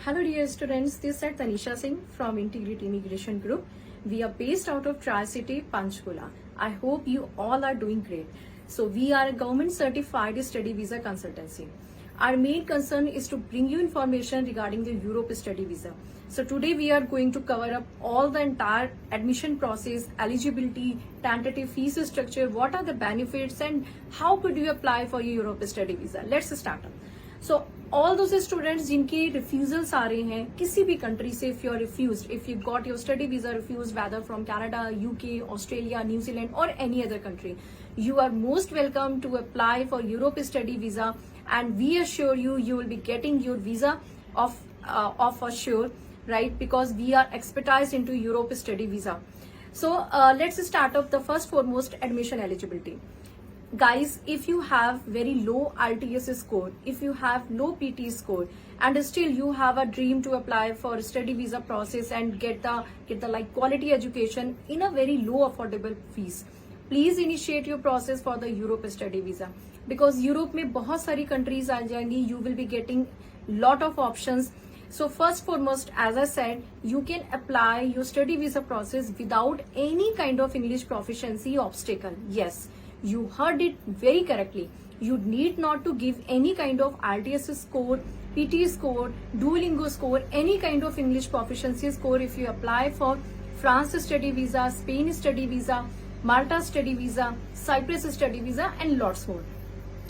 Hello dear students, this is Tanisha Singh from Integrity Immigration Group. We are based out of Tri-City, Panchkula. I hope you all are doing great. So we are a government certified study visa consultancy. Our main concern is to bring you information regarding the Europe study visa. So today we are going to cover up all the entire admission process, eligibility, tentative fees structure, what are the benefits and how could you apply for your Europe study visa. Let's start up. So all those students जिनके refusals आ रहे हैं किसी भी country से, if you are refused, if you got your study visa refused whether from Canada, UK, Australia, New Zealand or any other country, you are most welcome to apply for Europe study visa, and we assure you will be getting your visa of assure, right? Because we are expertise into Europe study visa. So let's start off the first foremost admission eligibility. Guys, if you have very low IELTS score, if you have low PT score, and still you have a dream to apply for study visa process and get the like quality education in a very low affordable fees, please initiate your process for the Europe study visa. Because Europe में बहुत सारी countries आ जाएंगी, you will be getting lot of options. So first foremost, as I said, you can apply your study visa process without any kind of English proficiency obstacle. Yes, you heard it very correctly. You need not to give any kind of IELTS score, PT score, Duolingo score, any kind of English proficiency score if you apply for France study visa, Spain study visa, Malta study visa, Cyprus study visa and lots more.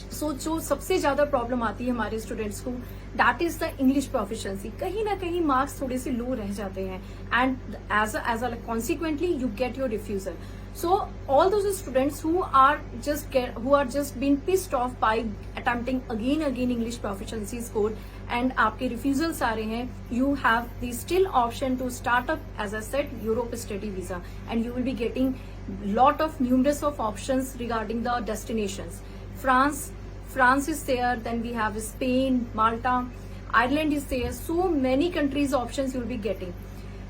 सो जो सबसे ज्यादा problem आती है हमारे students को, that is the English proficiency. कहीं ना कहीं मार्क्स थोड़े से लो रह जाते हैं and as a consequently you get your refusal. So all those students who are just been pissed off by attempting again English proficiency score and आपके refusals आ रहे हैं, you have the still option to start up, as I said, Europe study visa, and you will be getting lot of numerous of options regarding the destinations. France is there, then we have Spain, Malta, Ireland is there. So many countries options you will be getting.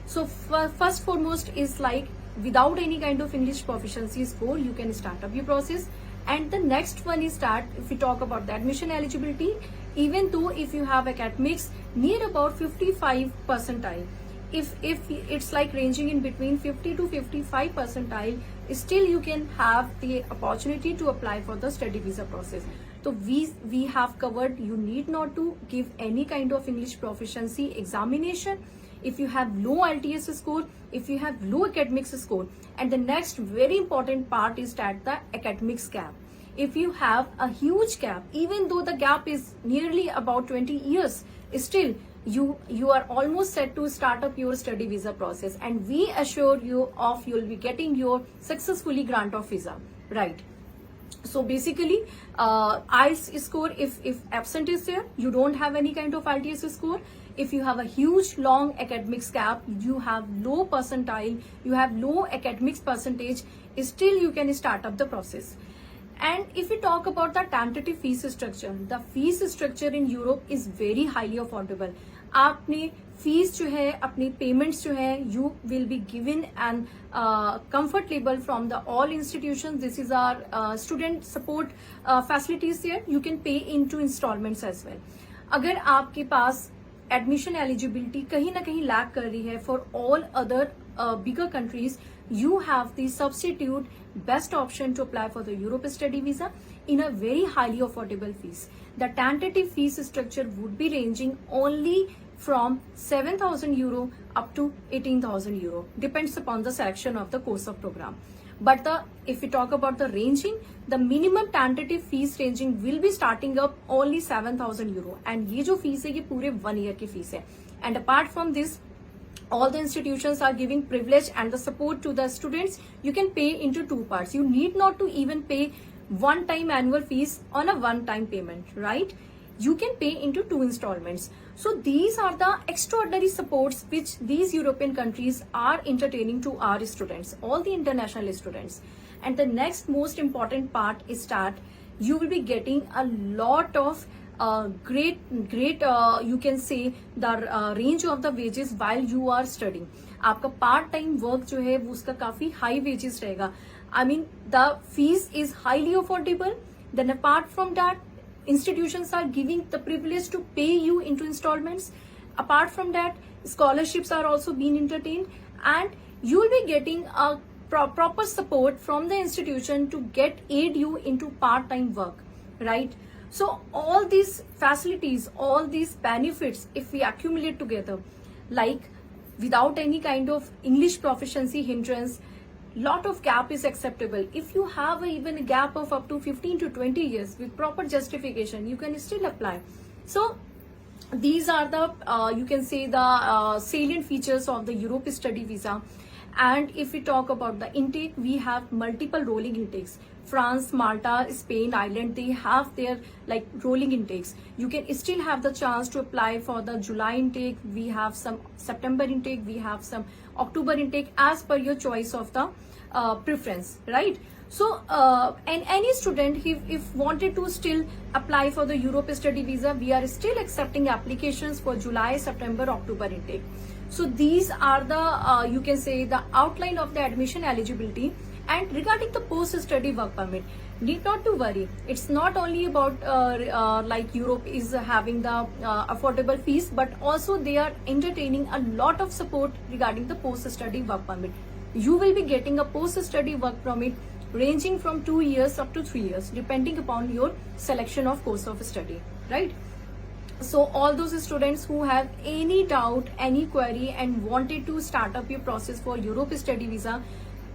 So first foremost is like without any kind of English proficiency score, you can start up your process. And the next one is that if we talk about the admission eligibility, even though if you have academics near about 55 percentile, if it's like ranging in between 50 to 55 percentile, still you can have the opportunity to apply for the study visa process. So we have covered, you need not to give any kind of English proficiency examination if you have low IELTS score, if you have low academics score. And the next very important part is that the academics gap. If you have a huge gap, even though the gap is nearly about 20 years, still you are almost set to start up your study visa process, and we assure you of you'll be getting your successfully grant of visa, right? So basically IELTS score, if absent is there, you don't have any kind of IELTS score. If you have a huge long academics gap, you have low percentile, you have low academics percentage, still you can start up the process. And if we talk about the tentative fees structure, the fees structure in Europe is very highly affordable. आपने fees जो है, अपनी payments जो है, you will be given an comfort level from the all institutions. This is our student support facilities here. You can pay into installments as well. अगर आपके पास admission eligibility कहीं ना कहीं लैक कर रही है for all other bigger countries, you have the substitute best option to apply for the Europe study visa in a very highly affordable fees. The tentative fees structure would be ranging only from 7,000 euro up to 18,000 euro, depends upon the selection of the course of program. But if we talk about the ranging, the minimum tentative fees ranging will be starting up only 7,000 euro, and ये जो fees है ये पूरे 1 year की fees है. And apart from this, all the institutions are giving privilege and the support to the students. You can pay into two parts. You need not to even pay one time annual fees on a one time payment, right? You can pay into 2 installments. So these are the extraordinary supports which these European countries are entertaining to our students, all the international students. And the next most important part is that you will be getting a lot of great you can say the range of the wages while you are studying. आपका part time work जो है वो उसका काफी high wages रहेगा. I mean the fees is highly affordable. Then apart from that, institutions are giving the privilege to pay you into installments. Apart from that, scholarships are also being entertained, and you will be getting a proper support from the institution to aid you into part-time work, right? So all these facilities, all these benefits, if we accumulate together, like without any kind of English proficiency hindrance, lot of gap is acceptable. If you have even a gap of up to 15 to 20 years with proper justification, you can still apply. So these are the you can say the salient features of the Europe study visa. And if we talk about the intake, we have multiple rolling intakes. France, Malta, Spain, Ireland, they have their like rolling intakes. You can still have the chance to apply for the July intake. We have some September intake, we have some October intake, as per your choice of the preference, right? So and any student if wanted to still apply for the Europe study visa, we are still accepting applications for July, September, October intake. So these are the you can say the outline of the admission eligibility. And regarding the post-study work permit, need not to worry. It's not only about like Europe is having the affordable fees, but also they are entertaining a lot of support regarding the post-study work permit. You will be getting a post-study work permit ranging from 2 years up to 3 years, depending upon your selection of course of study, right? So all those students who have any doubt, any query, and wanted to start up your process for Europe study visa,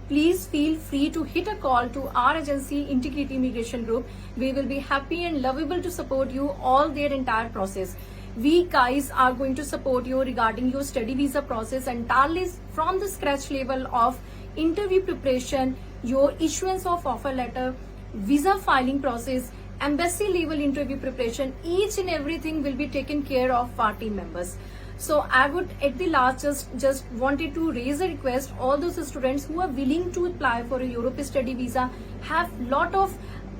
please feel free to hit a call to our agency, Integrity Immigration Group. We will be happy and lovable to support you all their entire process. We guys are going to support you regarding your study visa process entirely from the scratch level of interview preparation, your issuance of offer letter, visa filing process, embassy level interview preparation. Each and everything will be taken care of our team members. So I would at the last just wanted to raise a request, all those students who are willing to apply for a Europe study visa, have lot of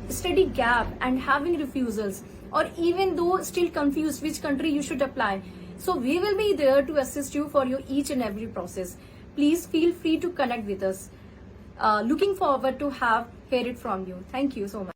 study gap and having refusals, or even though still confused which country you should apply. So we will be there to assist you for your each and every process. Please feel free to connect with us. Looking forward to hear it from you. Thank you so much.